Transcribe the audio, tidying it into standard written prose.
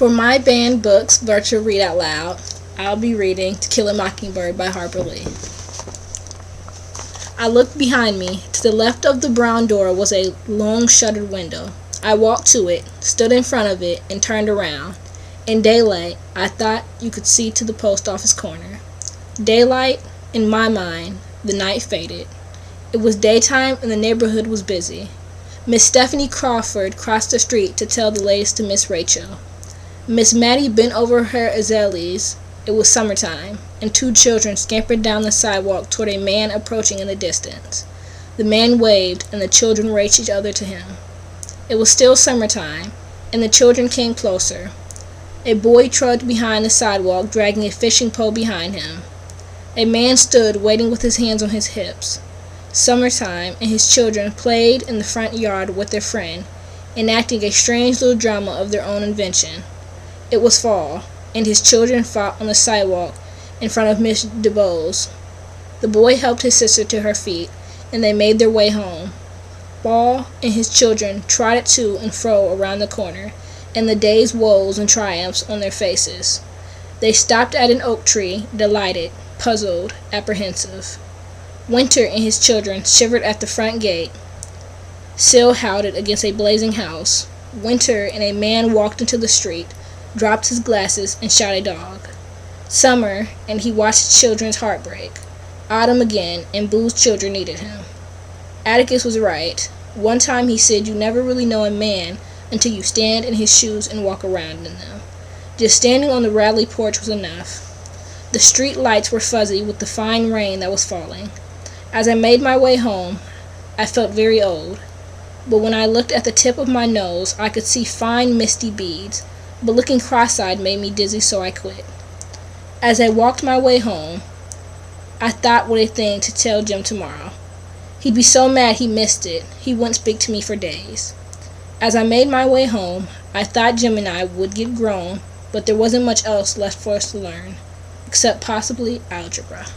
For my banned books virtual read out loud, I'll be reading To Kill a Mockingbird by Harper Lee. I looked behind me. To the left of the brown door was a long shuttered window. I walked to it, stood in front of it, and turned around. In daylight, I thought you could see to the post office corner. Daylight, in my mind, the night faded. It was daytime and the neighborhood was busy. Miss Stephanie Crawford crossed the street to tell the latest to Miss Rachel. Miss Mattie bent over her azaleas. It was summertime, and two children scampered down the sidewalk toward a man approaching in the distance. The man waved, and the children raced each other to him. It was still summertime, and the children came closer. A boy trudged behind the sidewalk, dragging a fishing pole behind him. A man stood waiting with his hands on his hips. Summertime, and his children played in the front yard with their friend, enacting a strange little drama of their own invention. It was fall, and his children fought on the sidewalk in front of Miss DeBoe's. The boy helped his sister to her feet, and they made their way home. Ball and his children trotted to and fro around the corner, and the day's woes and triumphs on their faces. They stopped at an oak tree, delighted, puzzled, apprehensive. Winter and his children shivered at the front gate. Sil howled against a blazing house. Winter and a man walked into the street, dropped his glasses, and shot a dog. Summer, and he watched his children's heart break. Autumn again, and Boo's children needed him. Atticus was right. One time he said you never really know a man until you stand in his shoes and walk around in them. Just standing on the Radley porch was enough. The street lights were fuzzy with the fine rain that was falling. As I made my way home, I felt very old. But when I looked at the tip of my nose, I could see fine misty beads. But looking cross-eyed made me dizzy, so I quit. As I walked my way home, I thought what a thing to tell Jim tomorrow. He'd be so mad he missed it. He wouldn't speak to me for days. As I made my way home, I thought Jim and I would get grown, but there wasn't much else left for us to learn, except possibly algebra.